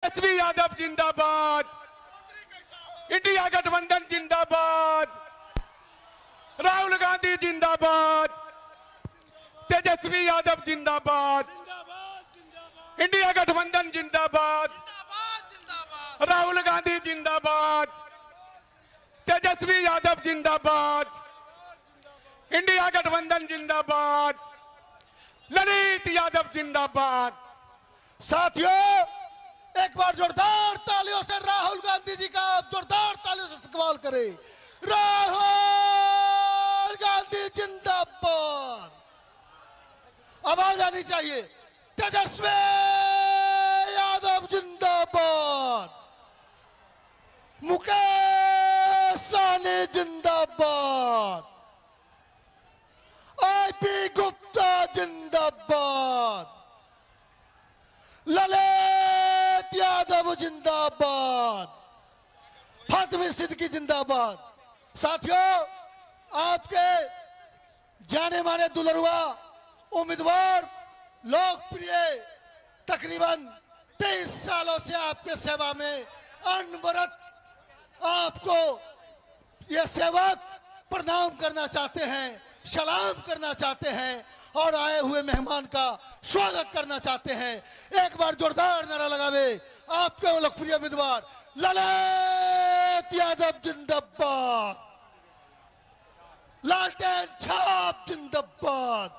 तेजस्वी यादव जिंदाबाद, इंडिया गठबंधन जिंदाबाद, राहुल गांधी जिंदाबाद, तेजस्वी यादव जिंदाबाद, इंडिया गठबंधन जिंदाबाद, राहुल गांधी जिंदाबाद, तेजस्वी यादव जिंदाबाद, इंडिया गठबंधन जिंदाबाद, ललित यादव जिंदाबाद। साथियों, एक बार जोरदार तालियों से राहुल गांधी जी का जोरदार तालियों से इस्तेमाल करें। राहुल गांधी जिंदाबाद। आवाज आनी चाहिए। तेजस्वी यादव जिंदाबाद, मुकेश सहनी जिंदाबाद, आईपी गुप्ता जिंदाबाद, ललित यादव जिंदाबाद, फातिमा सिद्दीकी जिंदाबाद। साथियों, आपके जाने माने दुलरुआ उम्मीदवार, लोकप्रिय, तकरीबन 23 सालों से आपके सेवा में अनवरत आपको ये सेवक प्रणाम करना चाहते हैं, सलाम करना चाहते हैं और आए हुए मेहमान का स्वागत करना चाहते हैं। एक बार जोरदार नारा लगावे आपके लोकप्रिय उम्मीदवार ललित यादव जिंदाबाद, लालटेन छाप जिंदाबाद,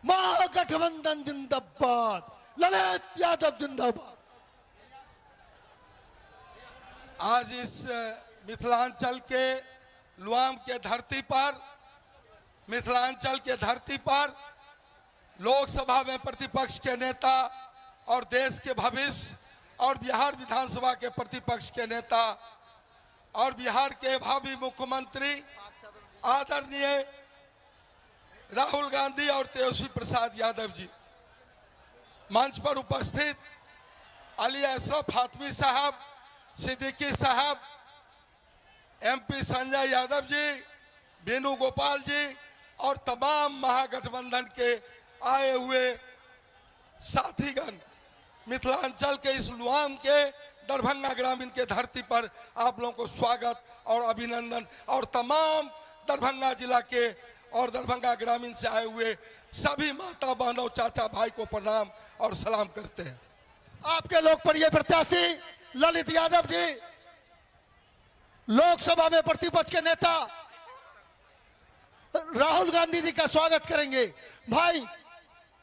महागठबंधन जिंदाबाद, ललित यादव जिंदाबाद। आज इस मिथिलांचल के लुआम के धरती पर, मिथिलांचल के धरती पर लोकसभा में प्रतिपक्ष के नेता और देश के भविष्य और बिहार विधानसभा के प्रतिपक्ष के नेता और बिहार के भावी मुख्यमंत्री आदरणीय राहुल गांधी और तेजस्वी प्रसाद यादव जी, मंच पर उपस्थित अली अशरफ फातमी साहब, सिद्दीकी साहब, एमपी संजय यादव जी, वेणुगोपाल जी और तमाम महागठबंधन के आए हुए साथीगण, मिथिलांचल के इस लुआम के दरभंगा ग्रामीण के धरती पर आप लोगों को स्वागत और अभिनंदन और तमाम दरभंगा जिला के और दरभंगा ग्रामीण से आए हुए सभी माता बहनों, चाचा भाई को प्रणाम और सलाम करते हैं। आपके लोकप्रिय प्रत्याशी ललित यादव जी लोकसभा में प्रतिपक्ष के नेता राहुल गांधी जी का स्वागत करेंगे। भाई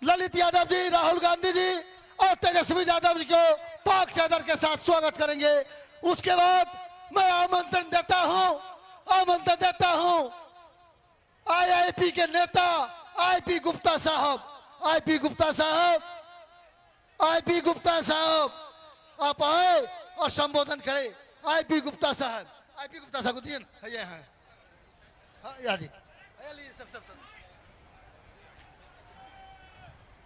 ललित यादव जी, राहुल गांधी जी और तेजस्वी यादव जी को पाक चादर के साथ स्वागत करेंगे। उसके बाद मैं आमंत्रण देता हूं आईआईपी के नेता आईपी गुप्ता साहब, आईपी गुप्ता साहब आप आए और संबोधन करें। आईपी गुप्ता साहब को दिए ये हैं। हाँ जी, सर।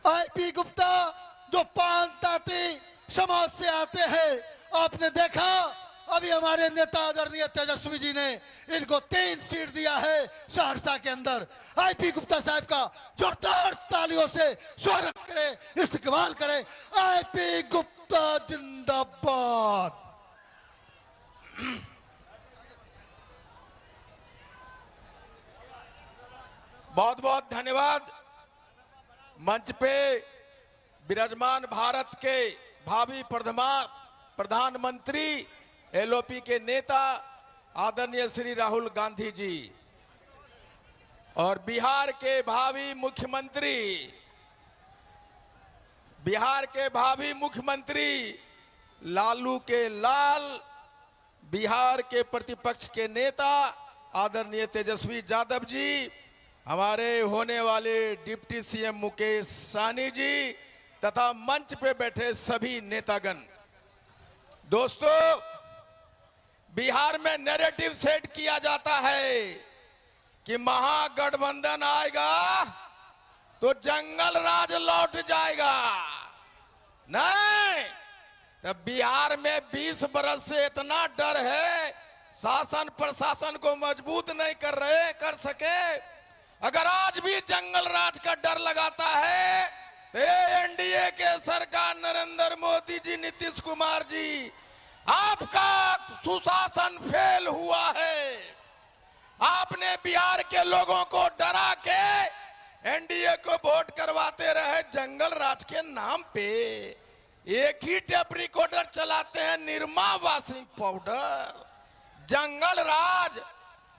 आईपी गुप्ता जो पानताती समाज से आते हैं, आपने देखा अभी हमारे नेता आदरणीय तेजस्वी जी ने इनको 3 सीट दिया है सहरसा के अंदर। आईपी गुप्ता साहब का जोरदार तालियों से स्वागत करें, इस्तकबाल करें। आईपी गुप्ता जिंदाबाद। बहुत बहुत धन्यवाद। मंच पे विराजमान भारत के भावी प्रधानमंत्री एलओपी के नेता आदरणीय श्री राहुल गांधी जी और बिहार के भावी मुख्यमंत्री लालू के लाल, बिहार के प्रतिपक्ष के नेता आदरणीय तेजस्वी यादव जी, हमारे होने वाले डिप्टी सीएम मुकेश सहनी जी तथा मंच पे बैठे सभी नेतागण। दोस्तों, बिहार में नैरेटिव सेट किया जाता है कि महागठबंधन आएगा तो जंगल राज लौट जाएगा। नहीं, तब बिहार में 20 बरस से इतना डर है, शासन प्रशासन को मजबूत नहीं कर सके। अगर आज भी जंगल राज का डर लगाता है एनडीए के सरकार नरेंद्र मोदी जी, नीतीश कुमार जी, आपका सुशासन फेल हुआ है। आपने बिहार के लोगों को डरा के एनडीए को वोट करवाते रहे जंगल राज के नाम पे। एक ही टेप रिकॉर्डर चलाते हैं, निरमा वॉशिंग पाउडर। जंगल राज,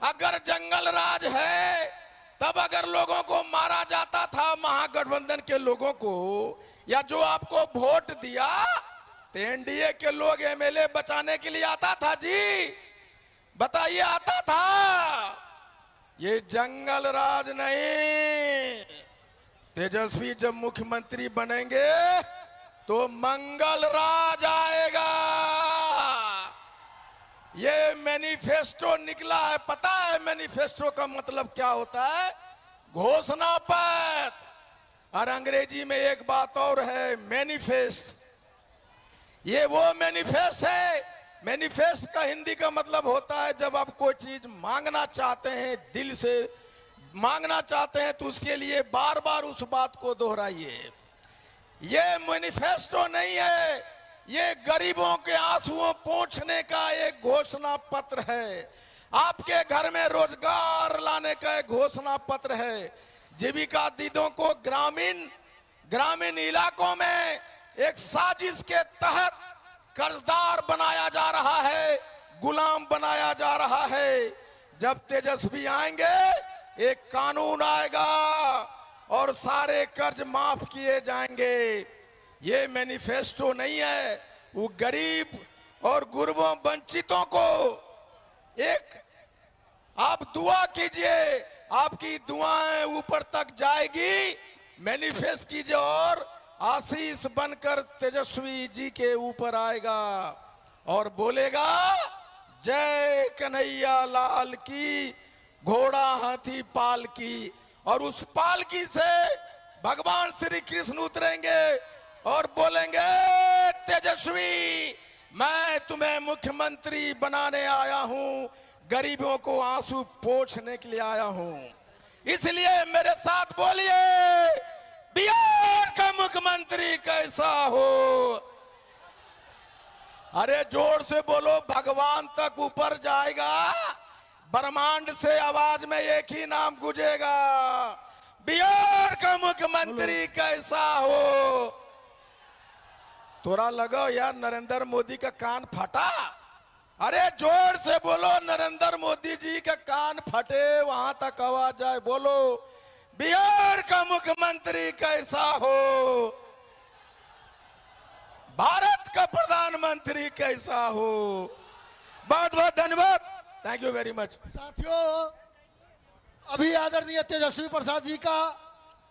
अगर जंगल राज है तब अगर लोगों को मारा जाता था, महागठबंधन के लोगों को, या जो आपको वोट दिया, तो एनडीए के लोग एमएलए बचाने के लिए आता था जी, बताइए आता था। ये जंगल राज नहीं। तेजस्वी जब मुख्यमंत्री बनेंगे तो मंगल राज आएगा। ये मैनिफेस्टो निकला है, पता है मैनिफेस्टो का मतलब क्या होता है? घोषणा पत्र। और अंग्रेजी में एक बात और है, मैनिफेस्ट। ये वो मैनिफेस्ट है। मैनिफेस्ट का हिंदी का मतलब होता है जब आप कोई चीज मांगना चाहते हैं, दिल से मांगना चाहते हैं, तो उसके लिए बार बार उस बात को दोहराइए। ये मैनिफेस्टो नहीं है, ये गरीबों के आंसुओं पोंछने का एक घोषणा पत्र है। आपके घर में रोजगार लाने का एक घोषणा पत्र है। जीविका दीदों को ग्रामीण इलाकों में एक साजिश के तहत कर्जदार बनाया जा रहा है, गुलाम बनाया जा रहा है। जब तेजस्वी आएंगे, एक कानून आएगा और सारे कर्ज माफ किए जाएंगे। ये मैनिफेस्टो नहीं है। वो गरीब और गुरबों वंचितों को एक, आप दुआ कीजिए, आपकी दुआएं ऊपर तक जाएगी। मैनिफेस्ट कीजिए और आशीष बनकर तेजस्वी जी के ऊपर आएगा और बोलेगा, जय कन्हैया लाल की, घोड़ा हाथी पाल की। और उस पालकी से भगवान श्री कृष्ण उतरेंगे और बोलेंगे, तेजस्वी, मैं तुम्हें मुख्यमंत्री बनाने आया हूं, गरीबों को आंसू पोंछने के लिए आया हूं। इसलिए मेरे साथ बोलिए, बिहार का मुख्यमंत्री कैसा हो? अरे जोर से बोलो, भगवान तक ऊपर जाएगा, ब्रह्मांड से आवाज में एक ही नाम गूंजेगा, बिहार का मुख्यमंत्री कैसा हो? थोड़ा लगा यार नरेंद्र मोदी का कान फटा। अरे जोर से बोलो, नरेंद्र मोदी जी का कान फटे, वहां तक आवाज जाए। बोलो, बिहार का मुख्यमंत्री कैसा हो? भारत का प्रधानमंत्री कैसा हो? बहुत बहुत धन्यवाद। Thank you very much. साथियों, अभी आदरणीय तेजस्वी प्रसाद जी का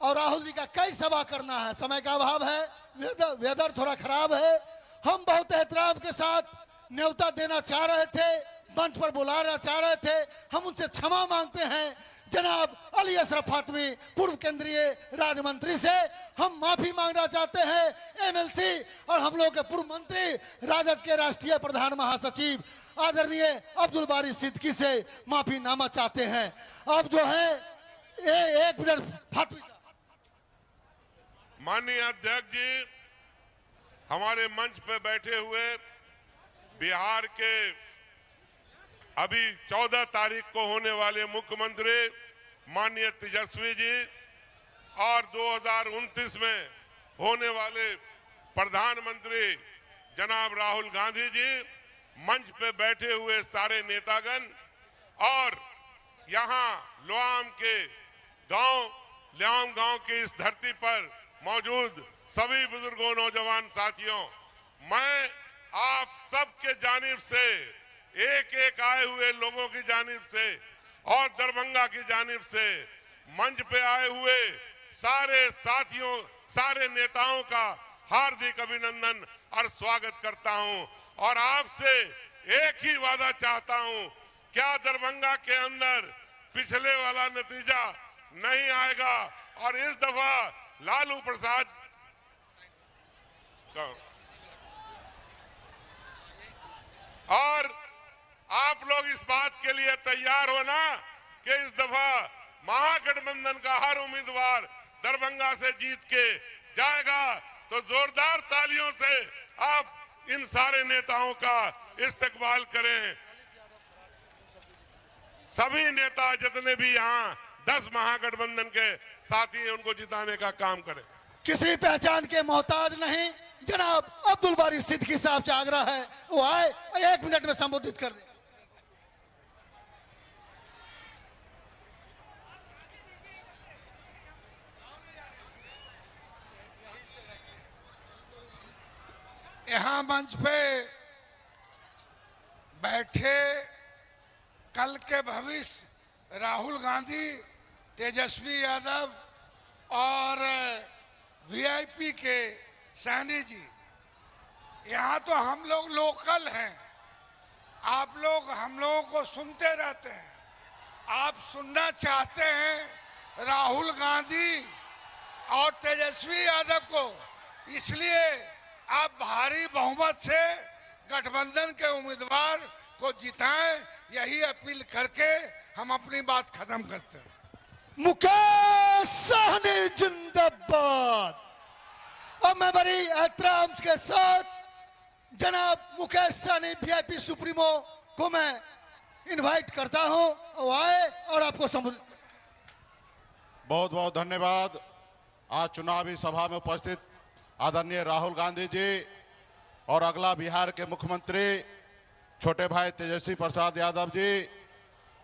और राहुल जी का कई सभा करना है, समय का अभाव है, वेदर थोड़ा खराब है। हम बहुत एहतराम के साथ न्योता देना चाह रहे थे, मंच पर बुलाना चाह रहे थे। हम उनसे क्षमा मांगते हैं। जनाब अली अशरफ फातमी, पूर्व केंद्रीय राज्य मंत्री से हम माफी मांगना चाहते हैं। एमएलसी और हम लोग के पूर्व मंत्री, राजद के राष्ट्रीय प्रधान महासचिव आदरणीय अब्दुल बारी सिद्दीकी से माफी नामा चाहते हैं। अब जो है एक मिनट, फातमी साहब। माननीय अध्यक्ष जी, हमारे मंच पे बैठे हुए बिहार के अभी 14 तारीख को होने वाले मुख्यमंत्री माननीय तेजस्वी जी और 2029 में होने वाले प्रधानमंत्री जनाब राहुल गांधी जी, मंच पे बैठे हुए सारे नेतागण और यहाँ लोआम गांव की इस धरती पर मौजूद सभी बुजुर्गों, नौजवान साथियों, मैं आप सबके जानिब से, एक एक आए हुए लोगों की जानिब से और दरभंगा की जानिब से मंच पे आए हुए सारे साथियों, सारे नेताओं का हार्दिक अभिनंदन और स्वागत करता हूं। और आपसे एक ही वादा चाहता हूं, क्या दरभंगा के अंदर पिछले वाला नतीजा नहीं आएगा और इस दफा लालू प्रसाद और आप लोग इस बात के लिए तैयार हो ना कि इस दफा महागठबंधन का हर उम्मीदवार दरभंगा से जीत के जाएगा तो जोरदार तालियों से आप इन सारे नेताओं का इस्तकबाल करें। सभी नेता जितने भी यहाँ 10 महागठबंधन के साथी हैं उनको जिताने का काम करें। किसी पहचान के मोहताज नहीं। जनाब अब्दुल बारी सिद्दीकी साहब से आग्रह है वो आए 1 मिनट में संबोधित कर दें। यहाँ मंच पे बैठे कल के भविष्य राहुल गांधी, तेजस्वी यादव और वीआईपी के सैनी जी, यहाँ तो हम लोग लोकल हैं। आप लोग हम लोगों को सुनते रहते हैं। आप सुनना चाहते हैं राहुल गांधी और तेजस्वी यादव को, इसलिए आप भारी बहुमत से गठबंधन के उम्मीदवार को जिताएं। यही अपील करके हम अपनी बात खत्म करते हैं। मुकेश सहनी जिंदाबाद। अब मैं बड़ी एहतराम के साथ जनाब मुकेश सहनी वीआईपी सुप्रीमो को मैं इनवाइट करता हूं वो आए और आपको संबोधित। बहुत बहुत धन्यवाद। आज चुनावी सभा में उपस्थित आदरणीय राहुल गांधी जी और अगला बिहार के मुख्यमंत्री छोटे भाई तेजस्वी प्रसाद यादव जी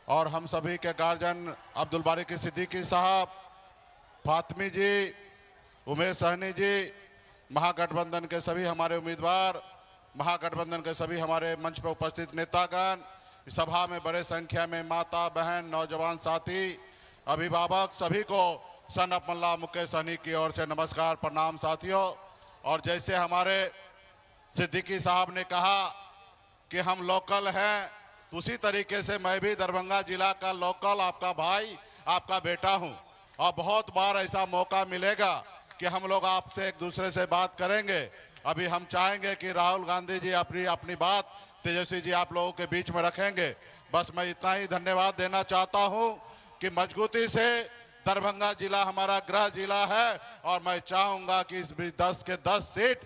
और हम सभी के गार्जियन अब्दुल बारी सिद्दीकी साहब, फातमी जी, उमेश सहनी जी, महागठबंधन के सभी हमारे उम्मीदवार, महागठबंधन के सभी हमारे मंच पर उपस्थित नेतागण, सभा में बड़े संख्या में माता बहन, नौजवान साथी, अभिभावक, सभी को सन ऑफ मल्ला मुकेश सहनी की ओर से नमस्कार, प्रणाम साथियों। और जैसे हमारे सिद्दीकी साहब ने कहा कि हम लोकल हैं, तो उसी तरीके से मैं भी दरभंगा जिला का लोकल आपका भाई, आपका बेटा हूं। और बहुत बार ऐसा मौका मिलेगा कि हम लोग आपसे एक दूसरे से बात करेंगे। अभी हम चाहेंगे कि राहुल गांधी जी अपनी बात तेजस्वी जी आप लोगों के बीच में रखेंगे। बस मैं इतना ही धन्यवाद देना चाहता हूं कि मजबूती से दरभंगा जिला हमारा गृह जिला है और मैं चाहूंगा कि इस 10 के 10 सीट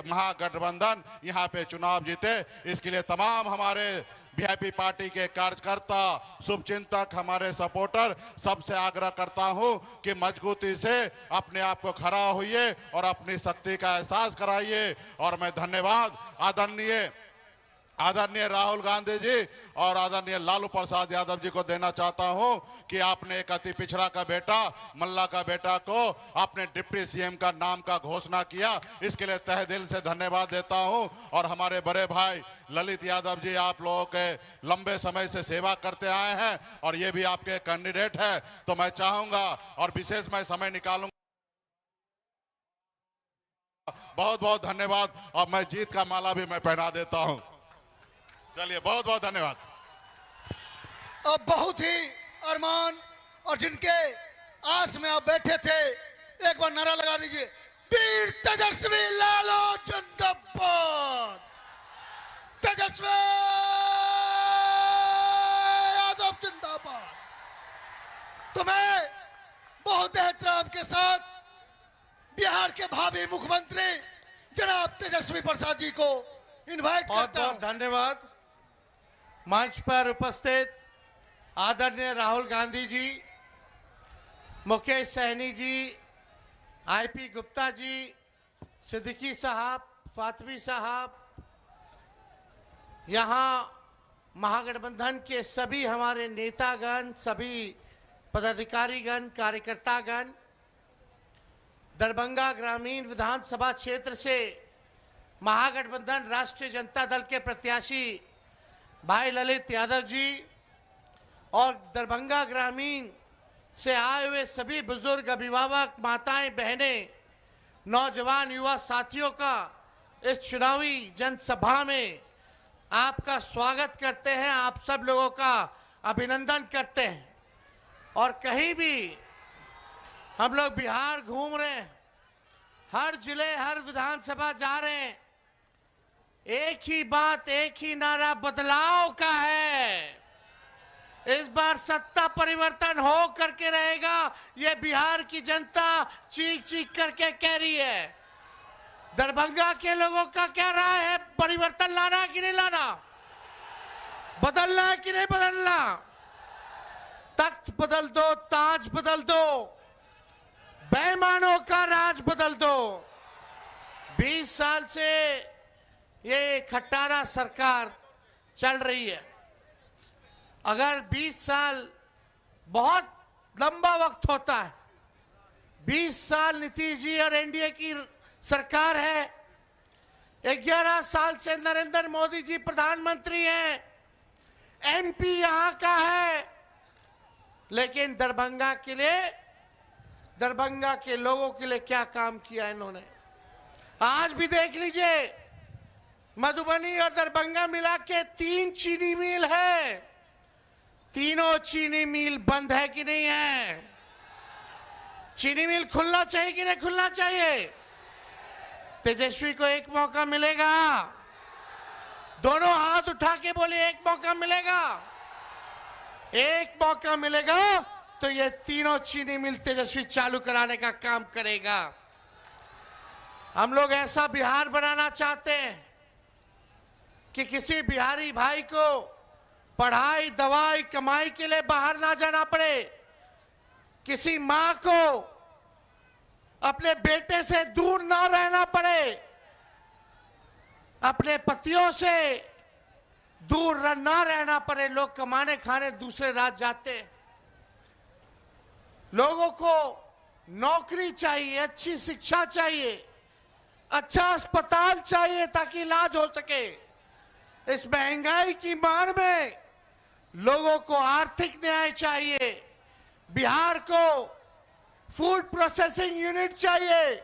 महागठबंधन यहाँ पे चुनाव जीते। इसके लिए तमाम हमारे वीआईपी पार्टी के कार्यकर्ता, शुभचिंतक, हमारे सपोर्टर, सबसे आग्रह करता हूं कि मजबूती से अपने आप को खड़ा होइए और अपनी शक्ति का एहसास कराइए। और मैं धन्यवाद आदरणीय राहुल गांधी जी और आदरणीय लालू प्रसाद यादव जी को देना चाहता हूं कि आपने एक अति पिछड़ा का बेटा, मल्ला का बेटा को आपने डिप्टी सीएम का नाम का घोषणा किया। इसके लिए तहे दिल से धन्यवाद देता हूं। और हमारे बड़े भाई ललित यादव जी, आप लोगों के लंबे समय से सेवा करते आए हैं और ये भी आपके कैंडिडेट है, तो मैं चाहूंगा और विशेष मैं समय निकालूंगा। बहुत बहुत धन्यवाद। और मैं जीत का माला भी मैं पहना देता हूं। चलिए, बहुत बहुत धन्यवाद। अब बहुत ही अरमान और जिनके आस में आप बैठे थे, एक बार नारा लगा दीजिए, वीर तेजस्वी लालू जिंदाबाद, तेजस्वी यादव जिंदाबाद। तो मैं बहुत एहतराम के साथ बिहार के भावी मुख्यमंत्री जनाब तेजस्वी प्रसाद जी को इनवाइट करता हूं। बहुत धन्यवाद। मंच पर उपस्थित आदरणीय राहुल गांधी जी, मुकेश सहनी जी, आईपी गुप्ता जी, सिद्दीकी साहब, फातमी साहब, यहाँ महागठबंधन के सभी हमारे नेतागण, सभी पदाधिकारीगण, कार्यकर्तागण, दरभंगा ग्रामीण विधानसभा क्षेत्र से महागठबंधन राष्ट्रीय जनता दल के प्रत्याशी भाई ललित यादव जी और दरभंगा ग्रामीण से आए हुए सभी बुजुर्ग, अभिभावक, माताएं, बहनें, नौजवान, युवा साथियों का इस चुनावी जनसभा में आपका स्वागत करते हैं। आप सब लोगों का अभिनंदन करते हैं। और कहीं भी हम लोग बिहार घूम रहे हैं, हर जिले, हर विधानसभा जा रहे हैं, एक ही बात, एक ही नारा बदलाव का है। इस बार सत्ता परिवर्तन हो करके रहेगा, ये बिहार की जनता चीख चीख करके कह रही है। दरभंगा के लोगों का क्या राय है? परिवर्तन लाना है कि नहीं लाना? बदलना है कि नहीं बदलना? तख्त बदल दो, ताज बदल दो, बेईमानों का राज बदल दो। 20 साल से ये खट्टारा सरकार चल रही है। अगर 20 साल बहुत लंबा वक्त होता है, 20 साल नीतीश जी और एनडीए की सरकार है, 11 साल से नरेंद्र मोदी जी प्रधानमंत्री हैं, एमपी यहां का है, लेकिन दरभंगा के लिए, दरभंगा के लोगों के लिए क्या काम किया इन्होंने? आज भी देख लीजिए, मधुबनी और दरभंगा मिला के 3 चीनी मिल है, तीनों चीनी मिल बंद है कि नहीं है? चीनी मिल खुलना चाहिए कि नहीं खुलना चाहिए? तेजस्वी को एक मौका मिलेगा। दोनों हाथ उठा के बोले एक मौका मिलेगा। एक मौका मिलेगा तो ये तीनों चीनी मिल तेजस्वी चालू कराने का काम करेगा। हम लोग ऐसा बिहार बनाना चाहते हैं कि किसी बिहारी भाई को पढ़ाई, दवाई, कमाई के लिए बाहर ना जाना पड़े, किसी मां को अपने बेटे से दूर ना रहना पड़े, अपने पतियों से दूर ना रहना पड़े। लोग कमाने खाने दूसरे राज्य जाते हैं। लोगों को नौकरी चाहिए, अच्छी शिक्षा चाहिए, अच्छा अस्पताल चाहिए ताकि इलाज हो सके। इस महंगाई की मार में लोगों को आर्थिक न्याय चाहिए। बिहार को फूड प्रोसेसिंग यूनिट चाहिए।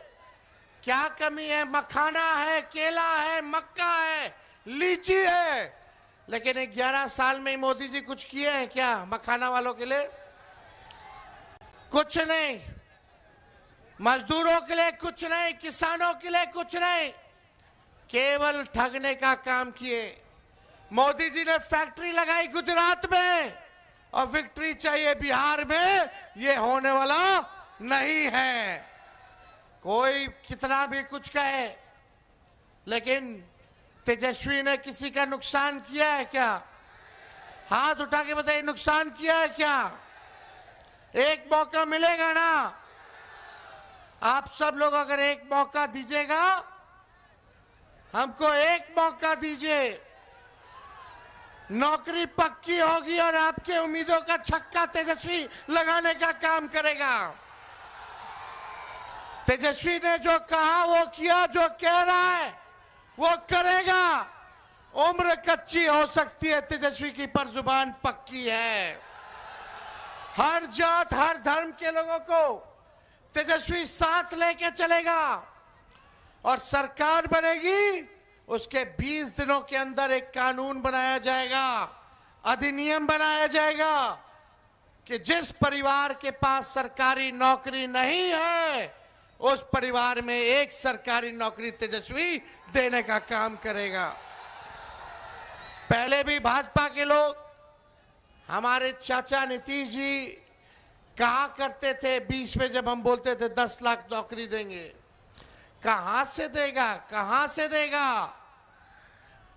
क्या कमी है? मखाना है, केला है, मक्का है, लीची है, लेकिन 11 साल में मोदी जी कुछ किए हैं क्या मखाना वालों के लिए? कुछ नहीं। मजदूरों के लिए कुछ नहीं, किसानों के लिए कुछ नहीं, केवल ठगने का काम किए। मोदी जी ने फैक्ट्री लगाई गुजरात में और विक्ट्री चाहिए बिहार में, ये होने वाला नहीं है। कोई कितना भी कुछ कहे, लेकिन तेजस्वी ने किसी का नुकसान किया है क्या? हाथ उठा के बताइए, नुकसान किया है क्या? एक मौका मिलेगा ना? आप सब लोग अगर एक मौका दीजिएगा, हमको एक मौका दीजिए, नौकरी पक्की होगी और आपके उम्मीदों का छक्का तेजस्वी लगाने का काम करेगा। तेजस्वी ने जो कहा वो किया, जो कह रहा है वो करेगा। उम्र कच्ची हो सकती है तेजस्वी की, पर जुबान पक्की है। हर जात, हर धर्म के लोगों को तेजस्वी साथ लेके चलेगा और सरकार बनेगी। उसके 20 दिनों के अंदर एक कानून बनाया जाएगा, अधिनियम बनाया जाएगा कि जिस परिवार के पास सरकारी नौकरी नहीं है, उस परिवार में एक सरकारी नौकरी तेजस्वी देने का काम करेगा। पहले भी भाजपा के लोग, हमारे चाचा नीतीश जी कहा करते थे 20 में, जब हम बोलते थे 10 लाख नौकरी देंगे, कहां से देगा? कहां से देगा?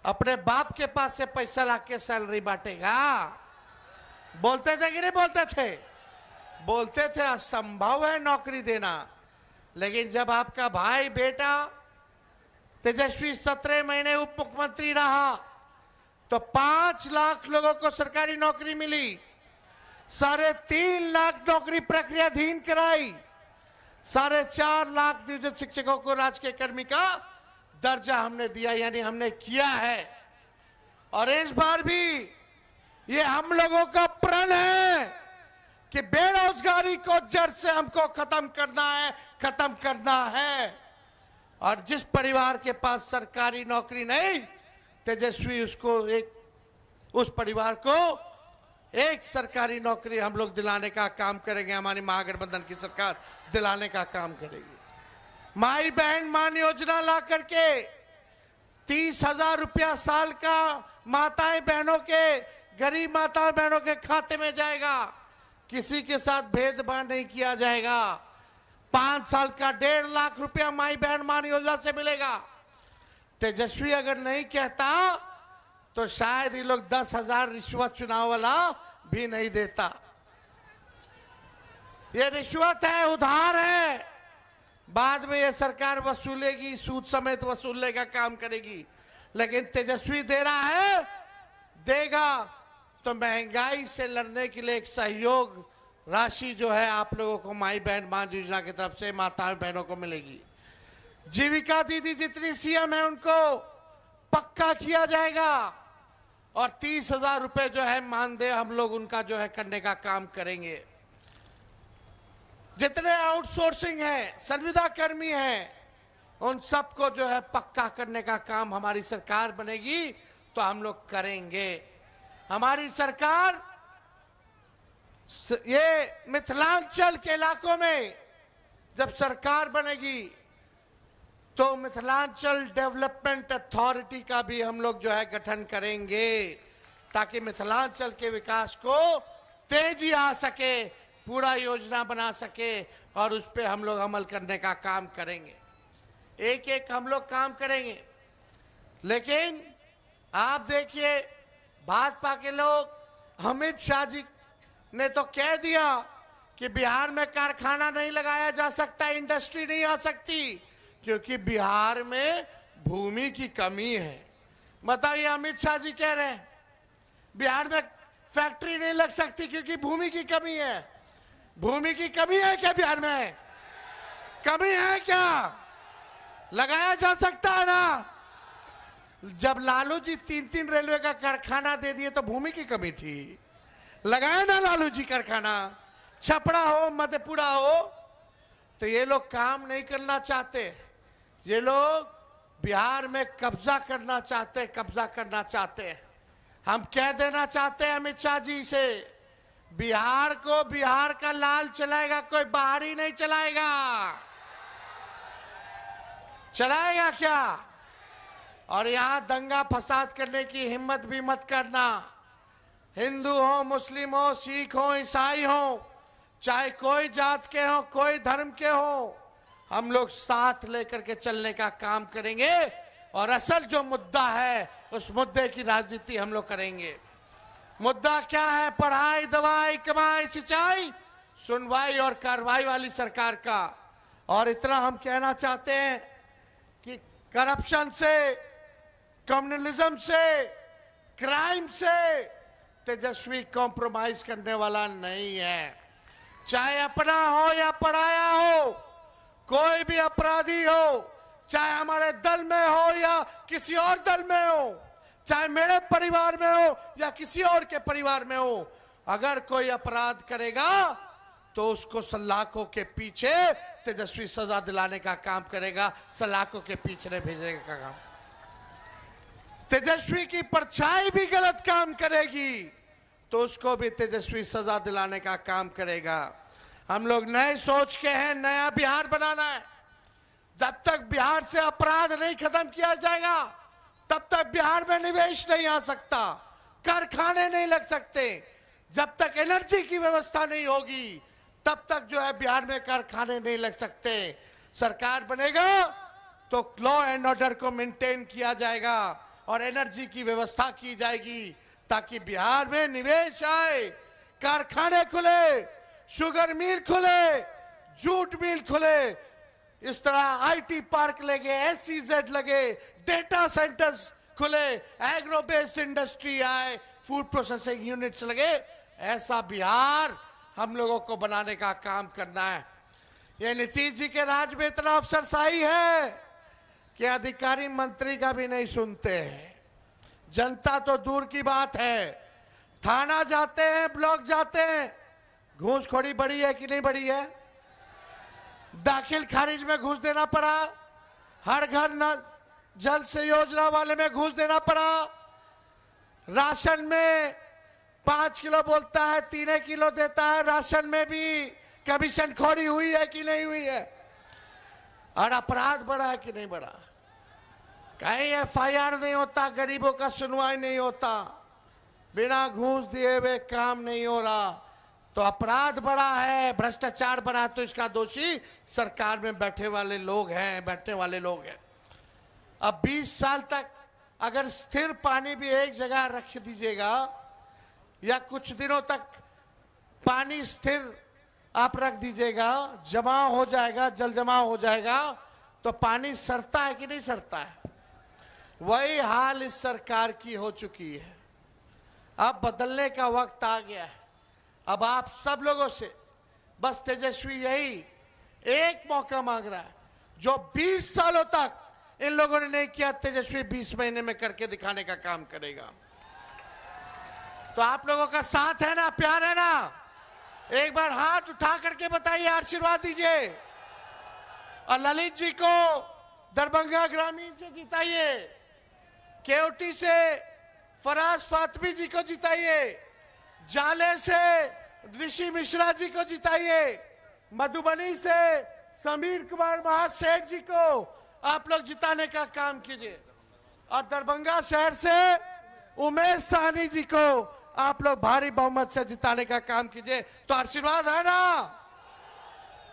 अपने बाप के पास से पैसा लाके सैलरी बांटेगा? बोलते थे कि नहीं बोलते थे? बोलते थे असंभव है नौकरी देना। लेकिन जब आपका भाई बेटा तेजस्वी 17 महीने उप मुख्यमंत्री रहा तो 5 लाख लोगों को सरकारी नौकरी मिली, 3.5 लाख नौकरी प्रक्रियाधीन कराई, 4.5 लाख नियोजित शिक्षकों को राजकीय कर्मी का दर्जा हमने दिया, यानी हमने किया है। और इस बार भी ये हम लोगों का प्रण है कि बेरोजगारी को जड़ से हमको खत्म करना है, खत्म करना है। और जिस परिवार के पास सरकारी नौकरी नहीं, तेजस्वी उस परिवार को एक सरकारी नौकरी हम लोग दिलाने का काम करेंगे। हमारी महागठबंधन की सरकार दिलाने का काम करेगी। माई बहन मान योजना ला करके 30,000 रुपया साल का माताएं बहनों के गरीब माता बहनों के खाते में जाएगा। किसी के साथ भेदभाव नहीं किया जाएगा। 5 साल का 1.5 लाख रुपया माई बहन मान योजना से मिलेगा। तेजस्वी अगर नहीं कहता तो शायद ये लोग 10,000 रिश्वत चुनाव वाला भी नहीं देता। ये रिश्वत है, उधार है, बाद में ये सरकार वसूलेगी, सूद समेत वसूलने का काम करेगी। लेकिन तेजस्वी दे रहा है, देगा तो महंगाई से लड़ने के लिए एक सहयोग राशि जो है आप लोगों को माई बहन मान योजना की तरफ से माता बहनों को मिलेगी। जीविका दीदी जितनी सीएम है उनको पक्का किया जाएगा और 30,000 रुपए जो है मानदेय हम लोग उनका जो है करने का काम करेंगे। जितने आउटसोर्सिंग है, संविदा कर्मी हैं, उन सबको जो है पक्का करने का काम हमारी सरकार बनेगी तो हम लोग करेंगे। हमारी सरकार ये मिथिलांचल के इलाकों में जब सरकार बनेगी तो मिथिलांचल डेवलपमेंट अथॉरिटी का भी हम लोग जो है गठन करेंगे ताकि मिथिलांचल के विकास को तेजी आ सके, पूरा योजना बना सके और उस पर हम लोग अमल करने का काम करेंगे। एक एक हम लोग काम करेंगे। लेकिन आप देखिए भाजपा के लोग, अमित शाह जी ने तो कह दिया कि बिहार में कारखाना नहीं लगाया जा सकता, इंडस्ट्री नहीं आ सकती क्योंकि बिहार में भूमि की कमी है। बताइए, अमित शाह जी कह रहे हैं बिहार में फैक्ट्री नहीं लग सकती क्योंकि भूमि की कमी है। भूमि की कमी है क्या बिहार में? कमी है क्या? लगाया जा सकता है ना। जब लालू जी 3-3 रेलवे का कारखाना दे दिए तो भूमि की कमी थी, लगाया ना लालू जी कारखाना। छपरा हो, मधेपुरा हो, तो ये लोग काम नहीं करना चाहते। ये लोग बिहार में कब्जा करना चाहते। हम कह देना चाहते हैं अमित शाह जी से, बिहार को बिहार का लाल चलाएगा, कोई बाहरी नहीं चलाएगा। चलाएगा क्या? और यहां दंगा फसाद करने की हिम्मत भी मत करना। हिंदू हो, मुस्लिम हो, सिख हो, ईसाई हो, चाहे कोई जात के हो, कोई धर्म के हो, हम लोग साथ लेकर के चलने का काम करेंगे और असल जो मुद्दा है उस मुद्दे की राजनीति हम लोग करेंगे। मुद्दा क्या है? पढ़ाई, दवाई, कमाई, सिंचाई, सुनवाई और कार्रवाई वाली सरकार का। और इतना हम कहना चाहते हैं कि करप्शन से, कम्युनलिज्म से, क्राइम से तेजस्वी कॉम्प्रोमाइज करने वाला नहीं है। चाहे अपना हो या पराया हो, कोई भी अपराधी हो, चाहे हमारे दल में हो या किसी और दल में हो, चाहे मेरे परिवार में हो या किसी और के परिवार में हो, अगर कोई अपराध करेगा तो उसको सलाखों के पीछे तेजस्वी सजा दिलाने का काम करेगा, सलाखों के पीछे नहीं भेजने का काम। तेजस्वी की परछाई भी गलत काम करेगी तो उसको भी तेजस्वी सजा दिलाने का काम करेगा। हम लोग नए सोच के हैं, नया बिहार बनाना है। जब तक बिहार से अपराध नहीं खत्म किया जाएगा तब तक बिहार में निवेश नहीं आ सकता, कारखाने नहीं लग सकते। जब तक एनर्जी की व्यवस्था नहीं होगी तब तक जो है बिहार में कारखाने नहीं लग सकते। सरकार बनेगा तो लॉ एंड ऑर्डर को मेंटेन किया जाएगा और एनर्जी की व्यवस्था की जाएगी ताकि बिहार में निवेश आए, कारखाने खुले, शुगर मिल खुले, जूट मिल खुले, इस तरह आईटी पार्क लगे, एसईजेड लगे, डेटा सेंटर्स खुले, एग्रो बेस्ड इंडस्ट्री आए, फूड प्रोसेसिंग यूनिट्स लगे। ऐसा बिहार हम लोगों को बनाने का काम करना है। ये नीतीश जी के राज में इतना अफसरशाही है कि अधिकारी मंत्री का भी नहीं सुनते हैं। जनता तो दूर की बात है, थाना जाते हैं, ब्लॉक जाते हैं, घूसखोरी बढ़ी है कि नहीं बढ़ी है? दाखिल खारिज में घूस देना पड़ा, हर घर न जल से योजना वाले में घूस देना पड़ा, राशन में 5 किलो बोलता है 3 किलो देता है, राशन में भी कमीशन खोरी हुई है कि नहीं हुई है? और अपराध बढ़ा है कि नहीं बढ़ा? कहीं एफआईआर नहीं होता, गरीबों का सुनवाई नहीं होता, बिना घूस दिए हुए काम नहीं हो रहा, तो अपराध बढ़ा है, भ्रष्टाचार बढ़ा, तो इसका दोषी सरकार में बैठने वाले लोग हैं। अब 20 साल तक अगर स्थिर पानी भी एक जगह रख दीजिएगा या कुछ दिनों तक पानी स्थिर आप रख दीजिएगा, जमा हो जाएगा, जल जमा हो जाएगा, तो पानी सड़ता है कि नहीं सड़ता है? वही हाल इस सरकार की हो चुकी है। अब बदलने का वक्त आ गया है। अब आप सब लोगों से बस तेजस्वी यही एक मौका मांग रहा है, जो 20 सालों तक इन लोगों ने नहीं किया, तेजस्वी 20 महीने में करके दिखाने का काम करेगा। तो आप लोगों का साथ है ना, प्यार है ना? एक बार हाथ उठा करके बताइए, आशीर्वाद दीजिए। और ललित जी को दरभंगा ग्रामीण से जिताइए, केवटी से फराज फातमी जी को जिताइए, जाले से ऋषि मिश्रा जी को जिताइए, मधुबनी से समीर कुमार महासेठ जी को आप लोग जिताने का काम कीजिए, और दरभंगा शहर से उमेश साहनी जी को आप लोग भारी बहुमत से जिताने का काम कीजिए। तो आशीर्वाद है ना?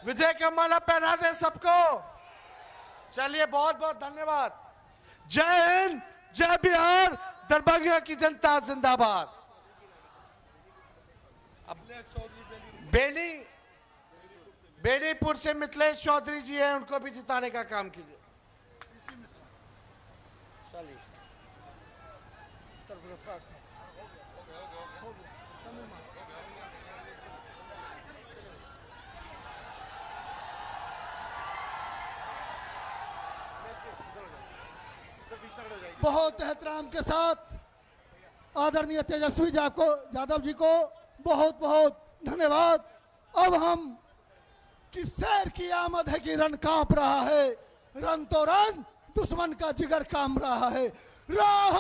विजय का माला पहना दे सबको। चलिए, बहुत बहुत धन्यवाद। जय हिंद, जय बिहार, दरभंगा की जनता जिंदाबाद। बेनीपुर से मिथिलेश चौधरी जी हैं, उनको भी जिताने का काम कीजिए। चलिए, बहुत एहतराम के साथ आदरणीय तेजस्वी यादव जी को बहुत बहुत धन्यवाद। अब हम किस शहर की आमद है कि रन कांप रहा है, रन तो रन, दुश्मन का जिगर काम रहा है। राहुल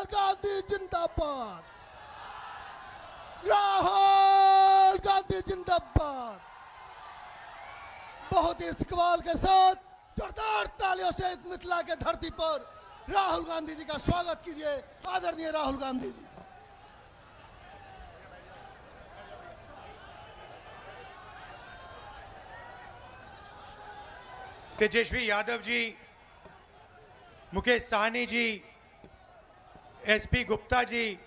गांधी जिंदाबाद, राहुल गांधी जिंदाबाद। बहुत ही इस्तकबाल के साथ जोरदार तालियों से मिथिला के धरती पर राहुल गांधी जी का स्वागत कीजिए। आदरणीय राहुल गांधी जी। तेजस्वी यादव जी, मुकेश साहनी जी, एसपी गुप्ता जी,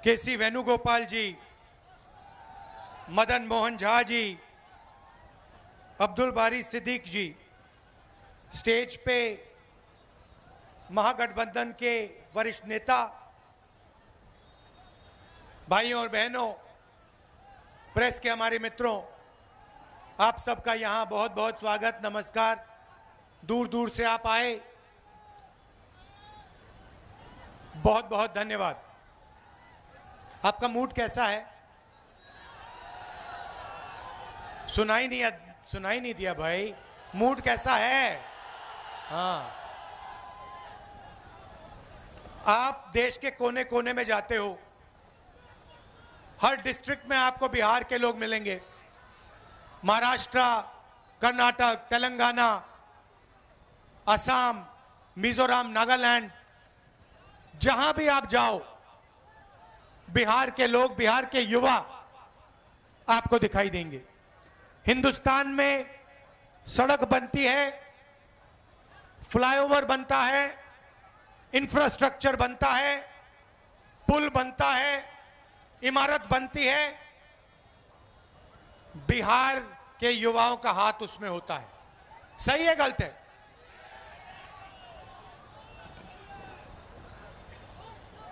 केसी वेणुगोपाल जी, मदन मोहन झा जी, अब्दुल बारी सिद्दीक जी, स्टेज पे महागठबंधन के वरिष्ठ नेता, भाइयों और बहनों, प्रेस के हमारे मित्रों, आप सबका यहाँ बहुत बहुत स्वागत, नमस्कार। दूर दूर से आप आए, बहुत बहुत धन्यवाद। आपका मूड कैसा है? सुनाई नहीं दिया भाई, मूड कैसा है? हाँ, आप देश के कोने कोने में जाते हो, हर डिस्ट्रिक्ट में आपको बिहार के लोग मिलेंगे, महाराष्ट्र, कर्नाटक, तेलंगाना, असम, मिजोरम, नागालैंड, जहां भी आप जाओ, बिहार के लोग, बिहार के युवा आपको दिखाई देंगे। हिंदुस्तान में सड़क बनती है, फ्लाईओवर बनता है, इंफ्रास्ट्रक्चर बनता है, पुल बनता है, इमारत बनती है, बिहार के युवाओं का हाथ उसमें होता है। सही है, गलत है?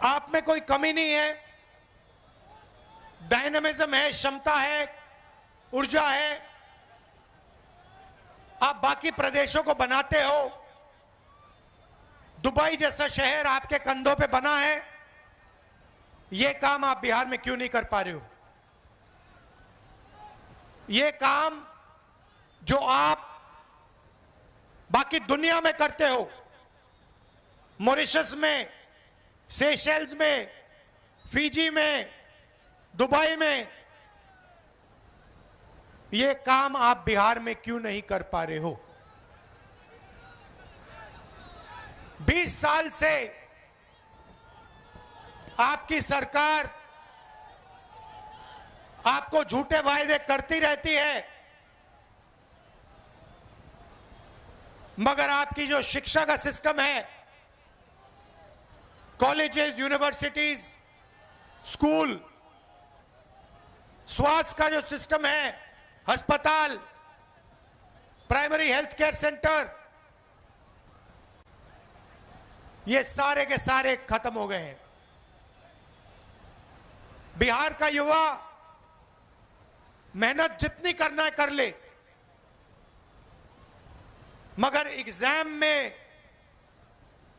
आप में कोई कमी नहीं है, डायनामिज्म है, क्षमता है, ऊर्जा है। आप बाकी प्रदेशों को बनाते हो, दुबई जैसा शहर आपके कंधों पे बना है, यह काम आप बिहार में क्यों नहीं कर पा रहे हो? यह काम जो आप बाकी दुनिया में करते हो, मॉरिशस में, सेशेल्स में, फिजी में, दुबई में, यह काम आप बिहार में क्यों नहीं कर पा रहे हो? 20 साल से आपकी सरकार आपको झूठे वायदे करती रहती है, मगर आपकी जो शिक्षा का सिस्टम है, कॉलेजेस, यूनिवर्सिटीज, स्कूल, स्वास्थ्य का जो सिस्टम है, अस्पताल, प्राइमरी हेल्थ केयर सेंटर, ये सारे के सारे खत्म हो गए हैं। बिहार का युवा मेहनत जितनी करना है कर ले, मगर एग्जाम में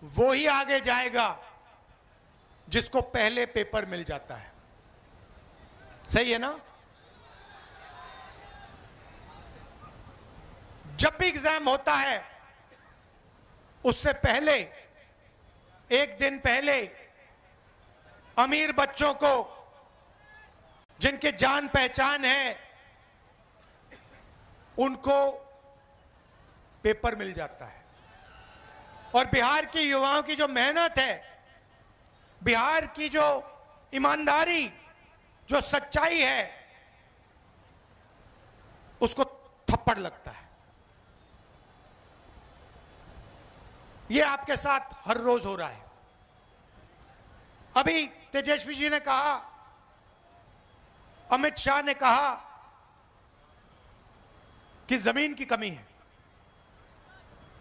वो ही आगे जाएगा जिसको पहले पेपर मिल जाता है। सही है ना? जब भी एग्जाम होता है उससे पहले, एक दिन पहले, अमीर बच्चों को, जिनके जान पहचान है, उनको पेपर मिल जाता है। और बिहार के युवाओं की जो मेहनत है, बिहार की जो ईमानदारी, जो सच्चाई है, उसको थप्पड़ लगता है। यह आपके साथ हर रोज हो रहा है। अभी तेजस्वी जी ने कहा, अमित शाह ने कहा कि जमीन की कमी है।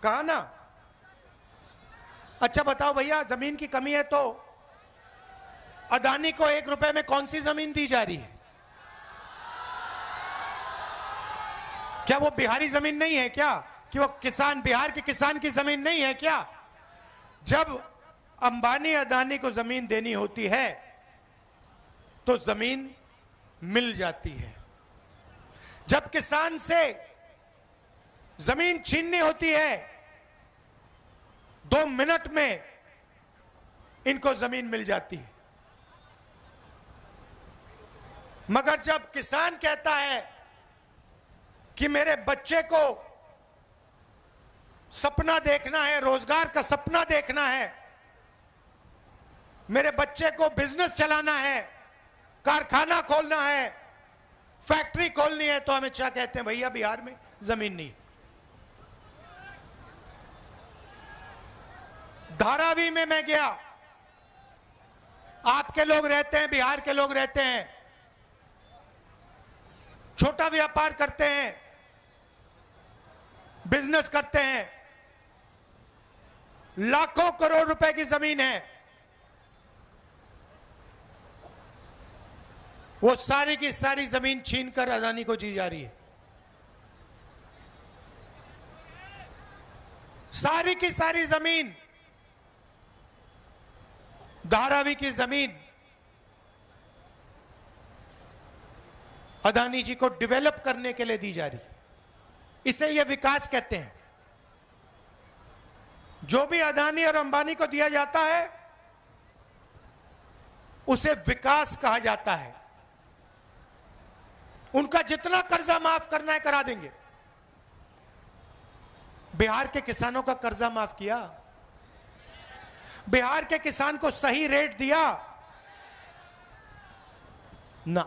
कहा ना? अच्छा बताओ भैया, जमीन की कमी है तो अदानी को 1 रुपए में कौन सी जमीन दी जा रही है? क्या वो बिहारी जमीन नहीं है क्या? कि वो किसान, बिहार के किसान की जमीन नहीं है क्या? जब अंबानी अदानी को जमीन देनी होती है तो जमीन मिल जाती है। जब किसान से जमीन छीननी होती है, 2 मिनट में इनको जमीन मिल जाती है। मगर जब किसान कहता है कि मेरे बच्चे को सपना देखना है, रोजगार का सपना देखना है, मेरे बच्चे को बिजनेस चलाना है, कारखाना खोलना है, फैक्ट्री खोलनी है, तो अमित शाह कहते हैं भैया बिहार में जमीन नहीं। धारावी में मैं गया, आपके लोग रहते हैं, बिहार के लोग रहते हैं, छोटा व्यापार करते हैं, बिजनेस करते हैं, लाखों करोड़ रुपए की जमीन है, वो सारी की सारी जमीन छीनकर अदानी को दी जा रही है। सारी की सारी जमीन, धारावी की जमीन अदानी जी को डेवलप करने के लिए दी जा रही है। इसे यह विकास कहते हैं। जो भी अदानी और अंबानी को दिया जाता है उसे विकास कहा जाता है। उनका जितना कर्जा माफ करना है करा देंगे। बिहार के किसानों का कर्जा माफ किया, बिहार के किसान को सही रेट दिया ना,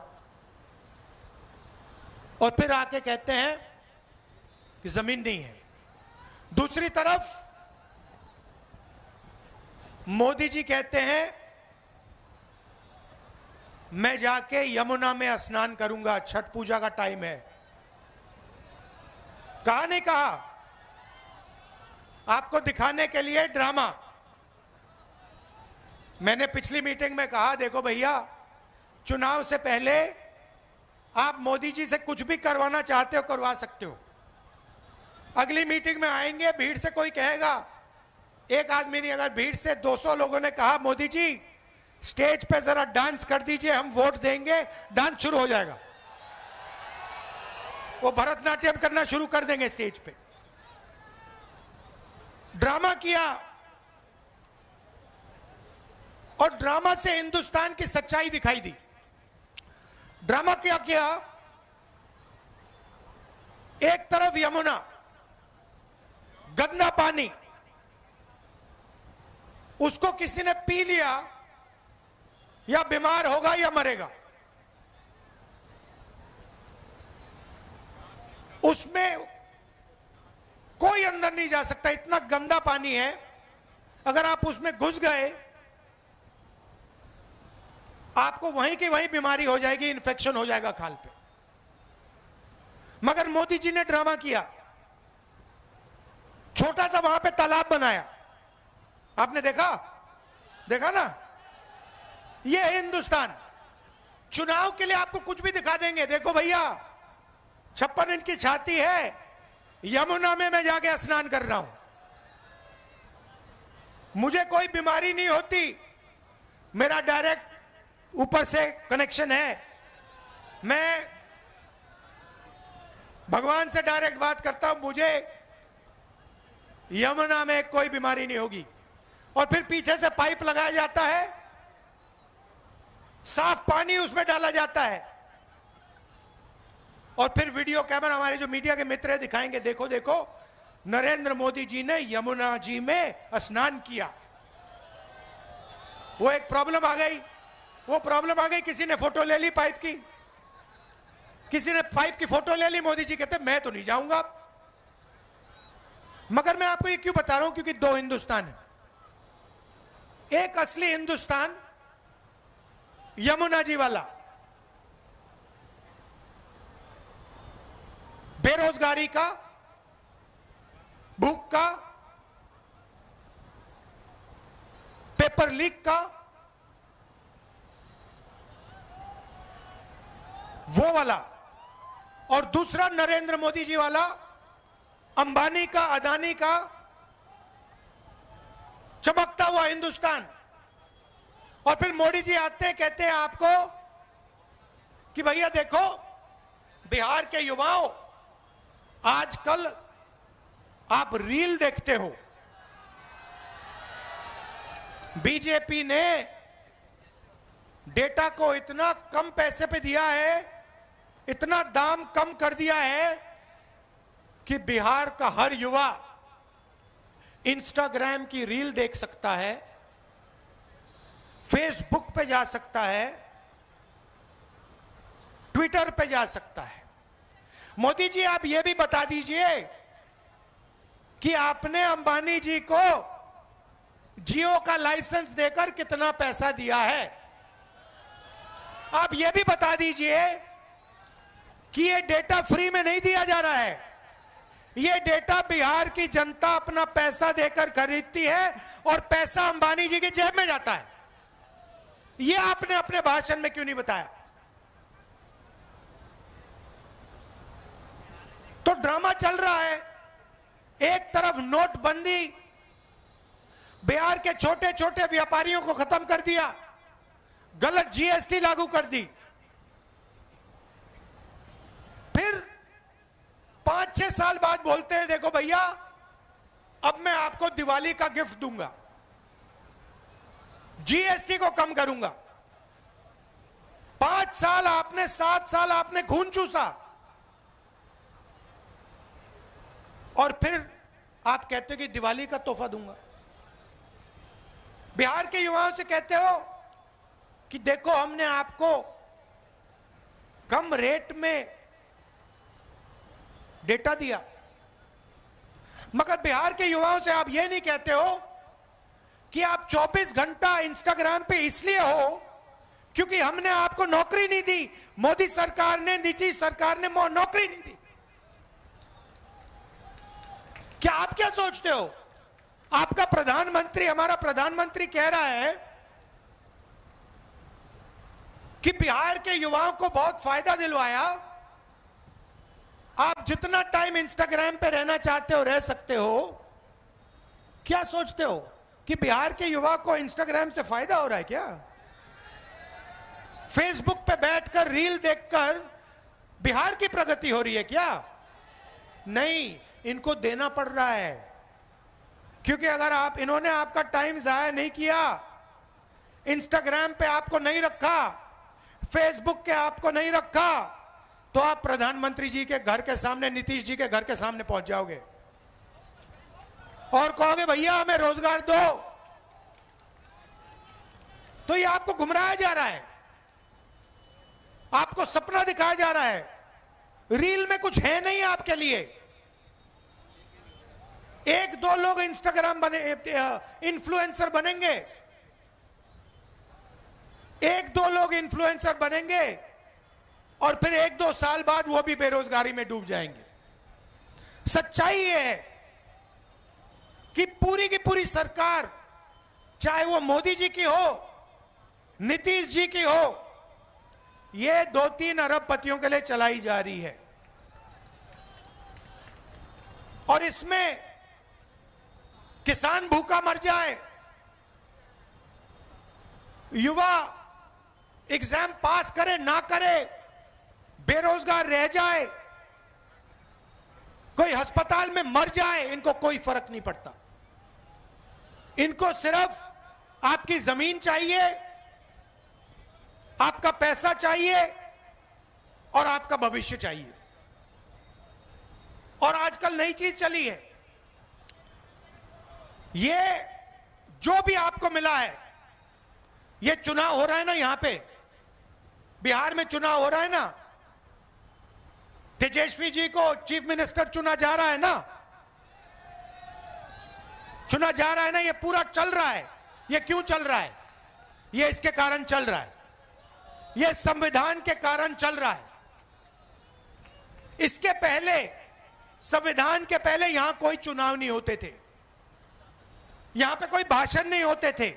और फिर आके कहते हैं कि जमीन नहीं है। दूसरी तरफ मोदी जी कहते हैं मैं जाके यमुना में स्नान करूंगा, छठ पूजा का टाइम है। कहा नहीं कहा? आपको दिखाने के लिए ड्रामा। मैंने पिछली मीटिंग में कहा देखो भैया, चुनाव से पहले आप मोदी जी से कुछ भी करवाना चाहते हो करवा सकते हो। अगली मीटिंग में आएंगे, भीड़ से कोई कहेगा, एक आदमी नहीं, अगर भीड़ से 200 लोगों ने कहा मोदी जी स्टेज पे जरा डांस कर दीजिए, हम वोट देंगे, डांस शुरू हो जाएगा। वो भरतनाट्यम करना शुरू कर देंगे स्टेज पे। ड्रामा किया, और ड्रामा से हिंदुस्तान की सच्चाई दिखाई दी। ड्रामा क्या किया? एक तरफ यमुना, गंदा पानी, उसको किसी ने पी लिया या बीमार होगा या मरेगा। उसमें कोई अंदर नहीं जा सकता, इतना गंदा पानी है। अगर आप उसमें घुस गए आपको वहीं की वहीं बीमारी हो जाएगी, इन्फेक्शन हो जाएगा खाल पे। मगर मोदी जी ने ड्रामा किया, छोटा सा वहां पे तालाब बनाया। आपने देखा ना। ये हिंदुस्तान चुनाव के लिए आपको कुछ भी दिखा देंगे। देखो भैया 56 इंच की छाती है, यमुना में मैं जाके स्नान कर रहा हूं, मुझे कोई बीमारी नहीं होती, मेरा डायरेक्ट ऊपर से कनेक्शन है, मैं भगवान से डायरेक्ट बात करता हूं, मुझे यमुना में कोई बीमारी नहीं होगी। और फिर पीछे से पाइप लगाया जाता है, साफ पानी उसमें डाला जाता है, और फिर वीडियो कैमरा हमारे जो मीडिया के मित्र दिखाएंगे, देखो देखो नरेंद्र मोदी जी ने यमुना जी में स्नान किया। वो एक प्रॉब्लम आ गई, किसी ने फोटो ले ली पाइप की, किसी ने पाइप की फोटो ले ली। मोदी जी कहते मैं तो नहीं जाऊंगा। मगर मैं आपको ये क्यों बता रहा हूं, क्योंकि दो हिंदुस्तान है। एक असली हिंदुस्तान यमुना जी वाला, बेरोजगारी का, भूख का, पेपर लीक का, वो वाला। और दूसरा नरेंद्र मोदी जी वाला, अंबानी का, अदानी का चमकता हुआ हिंदुस्तान। और फिर मोदी जी आते हैं, कहते हैं आपको कि भैया देखो बिहार के युवाओं, आजकल आप रील देखते हो, बीजेपी ने डेटा को इतना कम पैसे पे दिया है, इतना दाम कम कर दिया है कि बिहार का हर युवा इंस्टाग्राम की रील देख सकता है, फेसबुक पे जा सकता है, ट्विटर पे जा सकता है। मोदी जी आप ये भी बता दीजिए कि आपने अंबानी जी को जियो का लाइसेंस देकर कितना पैसा दिया है। आप ये भी बता दीजिए कि ये डेटा फ्री में नहीं दिया जा रहा है, ये डेटा बिहार की जनता अपना पैसा देकर खरीदती है और पैसा अंबानी जी की जेब में जाता है। ये आपने अपने भाषण में क्यों नहीं बताया? तो ड्रामा चल रहा है। एक तरफ नोटबंदी बिहार के छोटे छोटे व्यापारियों को खत्म कर दिया, गलत जीएसटी लागू कर दी, फिर 5-6 साल बाद बोलते हैं देखो भैया अब मैं आपको दिवाली का गिफ्ट दूंगा, जीएसटी को कम करूंगा। 5 साल आपने, 7 साल आपने खून चूसा, और फिर आप कहते हो कि दिवाली का तोहफा दूंगा। बिहार के युवाओं से कहते हो कि देखो हमने आपको कम रेट में डेटा दिया, मगर बिहार के युवाओं से आप यह नहीं कहते हो कि आप 24 घंटा इंस्टाग्राम पे इसलिए हो क्योंकि हमने आपको नौकरी नहीं दी, मोदी सरकार ने, निजी सरकार ने नौकरी नहीं दी। क्या आप क्या सोचते हो? आपका प्रधानमंत्री, हमारा प्रधानमंत्री कह रहा है कि बिहार के युवाओं को बहुत फायदा दिलवाया, आप जितना टाइम इंस्टाग्राम पे रहना चाहते हो रह सकते हो। क्या सोचते हो कि बिहार के युवा को इंस्टाग्राम से फायदा हो रहा है क्या? फेसबुक पे बैठकर रील देखकर बिहार की प्रगति हो रही है क्या? नहीं, इनको देना पड़ रहा है, क्योंकि अगर आप, इन्होंने आपका टाइम जाया नहीं किया, इंस्टाग्राम पे आपको नहीं रखा, फेसबुक के आपको नहीं रखा, तो आप प्रधानमंत्री जी के घर के सामने, नीतीश जी के घर के सामने पहुंच जाओगे और कहोगे भैया हमें रोजगार दो। तो ये आपको गुमराया जा रहा है, आपको सपना दिखाया जा रहा है, रील में कुछ है नहीं आपके लिए। एक दो लोग इंस्टाग्राम बने इन्फ्लुएंसर बनेंगे, एक दो लोग इन्फ्लुएंसर बनेंगे और फिर एक दो साल बाद वो भी बेरोजगारी में डूब जाएंगे। सच्चाई ये है कि पूरी की पूरी सरकार, चाहे वो मोदी जी की हो, नीतीश जी की हो, ये 2-3 अरबपतियों के लिए चलाई जा रही है। और इसमें किसान भूखा मर जाए, युवा एग्जाम पास करे ना करे, बेरोजगार रह जाए, कोई अस्पताल में मर जाए, इनको कोई फर्क नहीं पड़ता। इनको सिर्फ आपकी जमीन चाहिए, आपका पैसा चाहिए और आपका भविष्य चाहिए। और आजकल नई चीज चली है, ये जो भी आपको मिला है, ये चुनाव हो रहा है ना, यहां पे बिहार में चुनाव हो रहा है ना, तेजस्वी जी को चीफ मिनिस्टर चुना जा रहा है ना, चुना जा रहा है ना, ये पूरा चल रहा है। ये क्यों चल रहा है? ये इसके कारण चल रहा है, ये संविधान के कारण चल रहा है। इसके पहले, संविधान के पहले यहां कोई चुनाव नहीं होते थे, यहां पे कोई भाषण नहीं होते थे,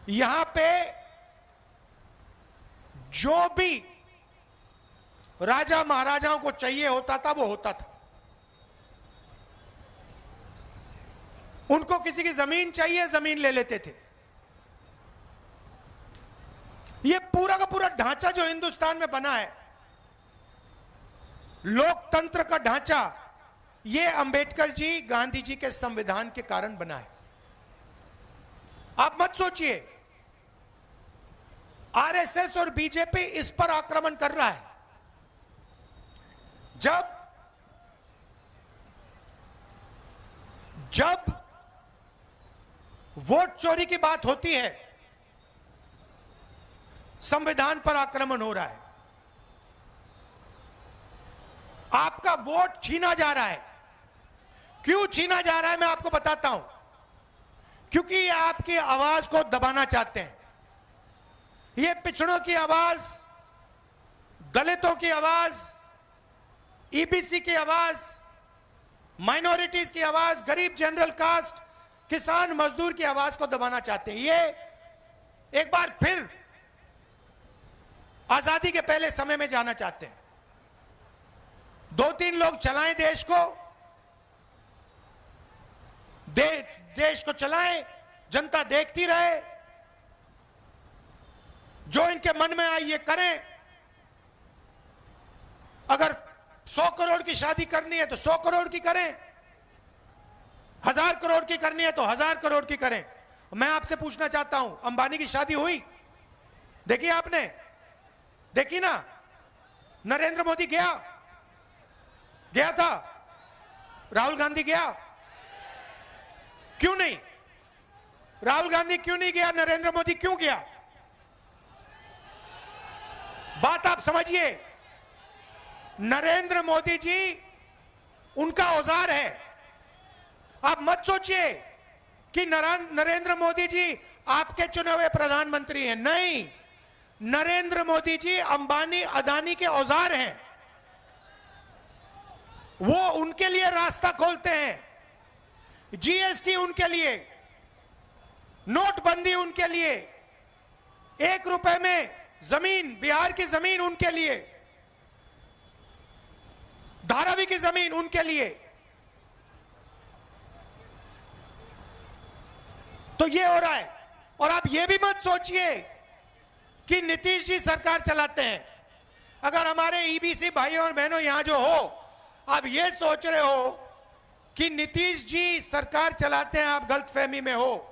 यहां पे जो भी राजा महाराजाओं को चाहिए होता था वो होता था। उनको किसी की जमीन चाहिए, जमीन ले लेते थे। ये पूरा का पूरा ढांचा जो हिंदुस्तान में बना है, लोकतंत्र का ढांचा, ये अंबेडकर जी, गांधी जी के संविधान के कारण बना है। आप मत सोचिए आरएसएस और बीजेपी इस पर आक्रमण कर रहा है। जब वोट चोरी की बात होती है, संविधान पर आक्रमण हो रहा है, आपका वोट छीना जा रहा है। क्यों छीना जा रहा है मैं आपको बताता हूं। क्योंकि ये आपकी आवाज को दबाना चाहते हैं। ये पिछड़ों की आवाज, दलितों की आवाज, ईबीसी की आवाज, माइनॉरिटीज की आवाज, गरीब जनरल कास्ट, किसान मजदूर की आवाज को दबाना चाहते हैं। ये एक बार फिर आजादी के पहले समय में जाना चाहते हैं। 2-3 लोग चलाएं देश को, देश को चलाएं, जनता देखती रहे, जो इनके मन में आए ये करें। अगर 100 करोड़ की शादी करनी है तो 100 करोड़ की करें, 1000 करोड़ की करनी है तो 1000 करोड़ की करें। मैं आपसे पूछना चाहता हूं, अंबानी की शादी हुई? देखी आपने? देखी ना? नरेंद्र मोदी गया था? राहुल गांधी गया? क्यों नहीं? राहुल गांधी क्यों नहीं गया? नरेंद्र मोदी क्यों गया? बात आप समझिए। नरेंद्र मोदी जी उनका औजार है। आप मत सोचिए कि नरेंद्र मोदी जी आपके चुने हुए प्रधानमंत्री हैं। नहीं, नरेंद्र मोदी जी अंबानी अदानी के औजार हैं। वो उनके लिए रास्ता खोलते हैं। जीएसटी उनके लिए, नोटबंदी उनके लिए, 1 रुपए में जमीन, बिहार की जमीन उनके लिए, धारावी की जमीन उनके लिए। तो ये हो रहा है। और आप ये भी मत सोचिए कि नीतीश जी सरकार चलाते हैं। अगर हमारे ईबीसी भाइयों और बहनों यहां जो हो, आप ये सोच रहे हो कि नीतीश जी सरकार चलाते हैं, आप गलतफहमी में हो।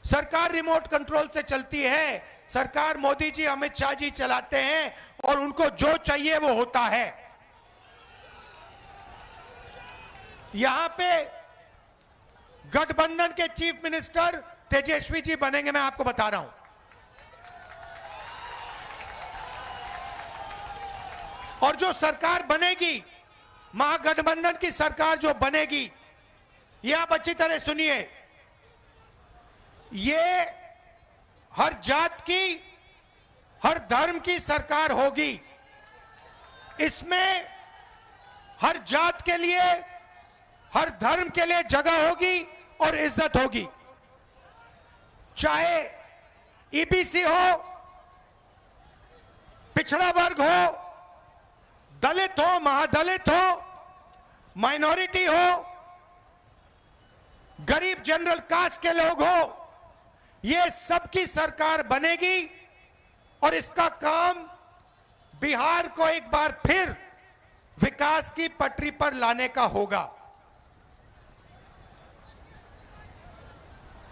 सरकार रिमोट कंट्रोल से चलती है। सरकार मोदी जी, अमित शाह जी चलाते हैं और उनको जो चाहिए वो होता है। यहां पे गठबंधन के चीफ मिनिस्टर तेजस्वी जी बनेंगे, मैं आपको बता रहा हूं। और जो सरकार बनेगी, महागठबंधन की सरकार जो बनेगी, ये आप अच्छी तरह सुनिए, ये हर जात की, हर धर्म की सरकार होगी। इसमें हर जात के लिए, हर धर्म के लिए जगह होगी और इज्जत होगी। चाहे ईबीसी हो, पिछड़ा वर्ग हो, दलित हो, महादलित हो, माइनॉरिटी हो, गरीब जनरल कास्ट के लोग हो, ये सबकी सरकार बनेगी। और इसका काम बिहार को एक बार फिर विकास की पटरी पर लाने का होगा।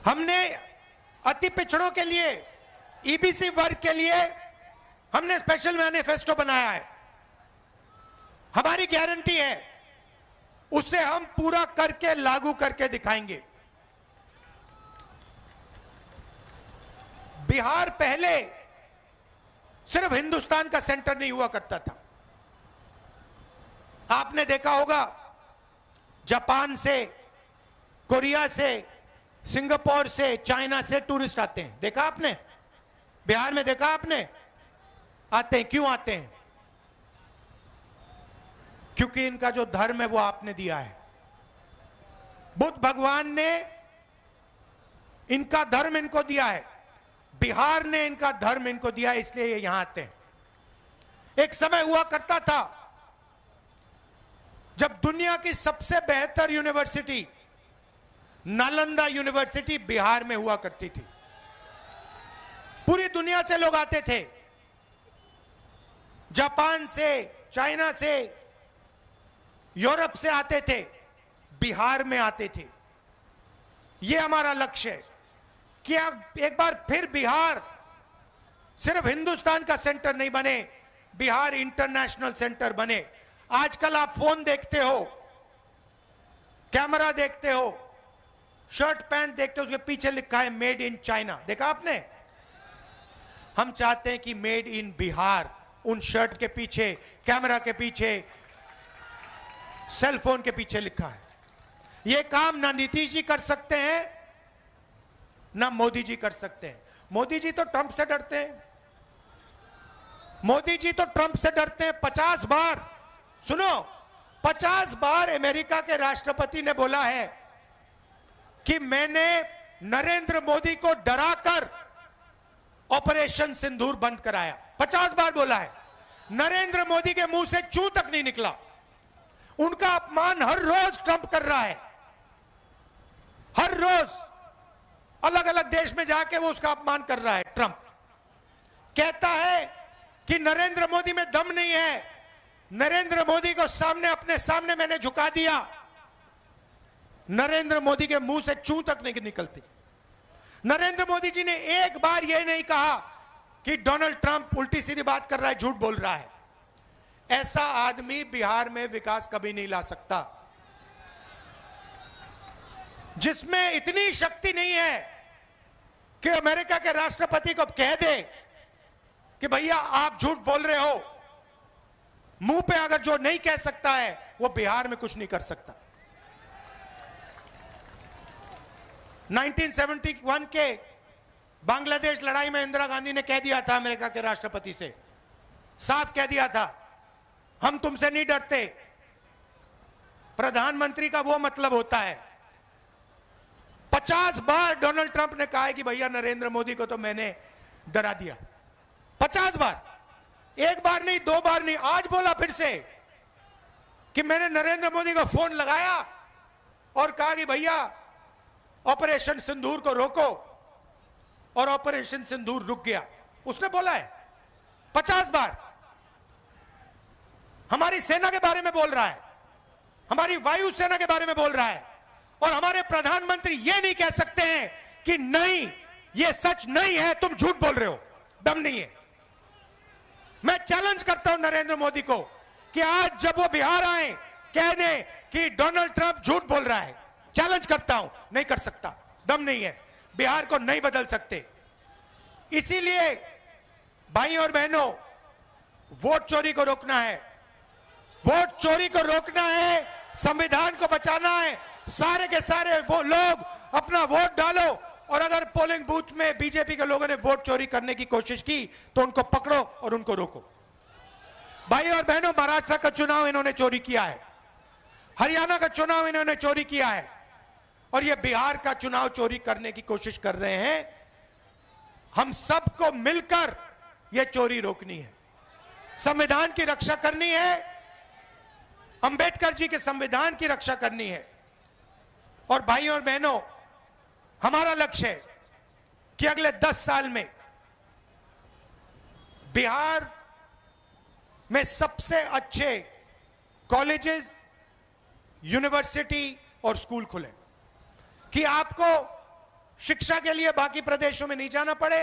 हमने अति पिछड़ों के लिए, ईबीसी वर्ग के लिए हमने स्पेशल मैनिफेस्टो बनाया है। हमारी गारंटी है, उसे हम पूरा करके लागू करके दिखाएंगे। बिहार पहले सिर्फ हिंदुस्तान का सेंटर नहीं हुआ करता था। आपने देखा होगा, जापान से, कोरिया से, सिंगापुर से, चाइना से टूरिस्ट आते हैं। देखा आपने? बिहार में देखा आपने? आते हैं। क्यों आते हैं? क्योंकि इनका जो धर्म है वो आपने दिया है। बुद्ध भगवान ने इनका धर्म इनको दिया है, बिहार ने इनका धर्म इनको दिया, इसलिए ये यहां आते हैं। एक समय हुआ करता था जब दुनिया की सबसे बेहतर यूनिवर्सिटी नालंदा यूनिवर्सिटी बिहार में हुआ करती थी। पूरी दुनिया से लोग आते थे, जापान से, चाइना से, यूरोप से आते थे, बिहार में आते थे। यह हमारा लक्ष्य है कि एक बार फिर बिहार सिर्फ हिंदुस्तान का सेंटर नहीं बने, बिहार इंटरनेशनल सेंटर बने। आजकल आप फोन देखते हो, कैमरा देखते हो, शर्ट पैंट देखते हो, उसके पीछे लिखा है मेड इन चाइना। देखा आपने? हम चाहते हैं कि मेड इन बिहार उन शर्ट के पीछे, कैमरा के पीछे, सेल फोन के पीछे लिखा है। यह काम ना नीतीश जी कर सकते हैं, ना मोदी जी कर सकते हैं। मोदी जी तो ट्रंप से डरते हैं। मोदी जी तो ट्रंप से डरते हैं। 50 बार, सुनो, 50 बार अमेरिका के राष्ट्रपति ने बोला है कि मैंने नरेंद्र मोदी को डराकर ऑपरेशन सिंदूर बंद कराया। 50 बार बोला है। नरेंद्र मोदी के मुंह से चू तक नहीं निकला। उनका अपमान हर रोज ट्रंप कर रहा है। हर रोज अलग अलग देश में जाके वो उसका अपमान कर रहा है। ट्रंप कहता है कि नरेंद्र मोदी में दम नहीं है, नरेंद्र मोदी को सामने, अपने सामने मैंने झुका दिया। नरेंद्र मोदी के मुंह से चू तक नहीं निकलती। नरेंद्र मोदी जी ने एक बार यह नहीं कहा कि डोनाल्ड ट्रंप उल्टी सीधी बात कर रहा है, झूठ बोल रहा है। ऐसा आदमी बिहार में विकास कभी नहीं ला सकता। जिसमें इतनी शक्ति नहीं है कि अमेरिका के राष्ट्रपति को कह दे कि भैया आप झूठ बोल रहे हो। मुंह पे अगर जो नहीं कह सकता है, वो बिहार में कुछ नहीं कर सकता। 1971 के बांग्लादेश लड़ाई में इंदिरा गांधी ने कह दिया था अमेरिका के राष्ट्रपति से, साफ कह दिया था, हम तुमसे नहीं डरते। प्रधानमंत्री का वो मतलब होता है। 50 बार डोनाल्ड ट्रंप ने कहा है कि भैया नरेंद्र मोदी को तो मैंने डरा दिया। 50 बार, एक बार नहीं, 2 बार नहीं, आज बोला फिर से कि मैंने नरेंद्र मोदी को फोन लगाया और कहा कि भैया ऑपरेशन सिंदूर को रोको, और ऑपरेशन सिंदूर रुक गया। उसने बोला है 50 बार। हमारी सेना के बारे में बोल रहा है, हमारी वायु सेना के बारे में बोल रहा है, और हमारे प्रधानमंत्री ये नहीं कह सकते हैं कि नहीं ये सच नहीं है, तुम झूठ बोल रहे हो। दम नहीं है। मैं चैलेंज करता हूं नरेंद्र मोदी को कि आज जब वो बिहार आए, कह दें कि डोनाल्ड ट्रंप झूठ बोल रहा है। चैलेंज करता हूं, नहीं कर सकता, दम नहीं है, बिहार को नहीं बदल सकते। इसीलिए भाई और बहनों, वोट चोरी को रोकना है, वोट चोरी को रोकना है, संविधान को बचाना है। सारे के सारे वो लोग अपना वोट डालो, और अगर पोलिंग बूथ में बीजेपी के लोगों ने वोट चोरी करने की कोशिश की तो उनको पकड़ो और उनको रोको। भाई और बहनों, महाराष्ट्र का चुनाव इन्होंने चोरी किया है, हरियाणा का चुनाव इन्होंने चोरी किया है, और ये बिहार का चुनाव चोरी करने की कोशिश कर रहे हैं। हम सबको मिलकर यह चोरी रोकनी है, संविधान की रक्षा करनी है, अंबेडकर जी के संविधान की रक्षा करनी है। और भाई और बहनों, हमारा लक्ष्य है कि अगले 10 साल में बिहार में सबसे अच्छे कॉलेजेस, यूनिवर्सिटी और स्कूल खुले, कि आपको शिक्षा के लिए बाकी प्रदेशों में नहीं जाना पड़े।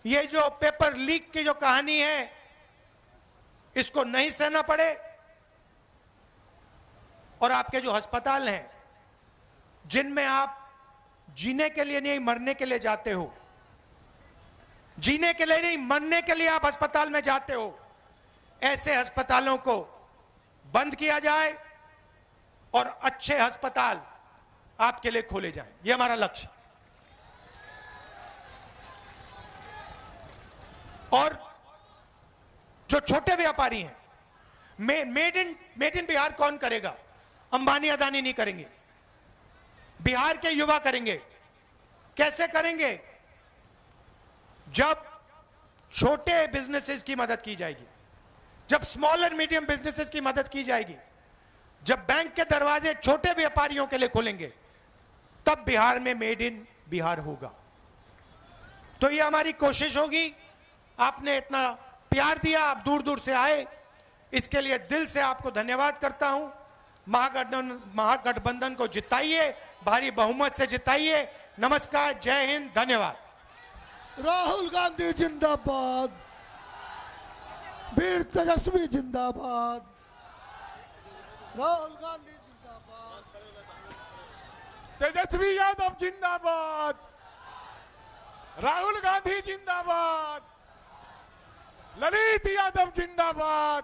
ये जो पेपर लीक की जो कहानी है, इसको नहीं सहना पड़े, और आपके जो अस्पताल हैं, जिनमें आप जीने के लिए नहीं मरने के लिए जाते हो, जीने के लिए नहीं मरने के लिए आप अस्पताल में जाते हो, ऐसे अस्पतालों को बंद किया जाए और अच्छे अस्पताल आपके लिए खोले जाएं। यह हमारा लक्ष्य। और जो छोटे व्यापारी हैं, मेड इन बिहार कौन करेगा? अंबानी अदानी नहीं करेंगे, बिहार के युवा करेंगे। कैसे करेंगे? जब छोटे बिजनेसेस की मदद की जाएगी, जब स्मॉल एंड मीडियम बिजनेसेस की मदद की जाएगी, जब बैंक के दरवाजे छोटे व्यापारियों के लिए खुलेंगे, तब बिहार में मेड इन बिहार होगा। तो ये हमारी कोशिश होगी। आपने इतना प्यार दिया, आप दूर दूर से आए, इसके लिए दिल से आपको धन्यवाद करता हूं। महागठबंधन को जिताइए, भारी बहुमत से जिताइए। नमस्कार, जय हिंद, धन्यवाद। राहुल गांधी जिंदाबाद, वीर तेजस्वी जिंदाबाद, राहुल गांधी जिंदाबाद, तेजस्वी यादव जिंदाबाद, राहुल गांधी जिंदाबाद, ललित यादव जिंदाबाद,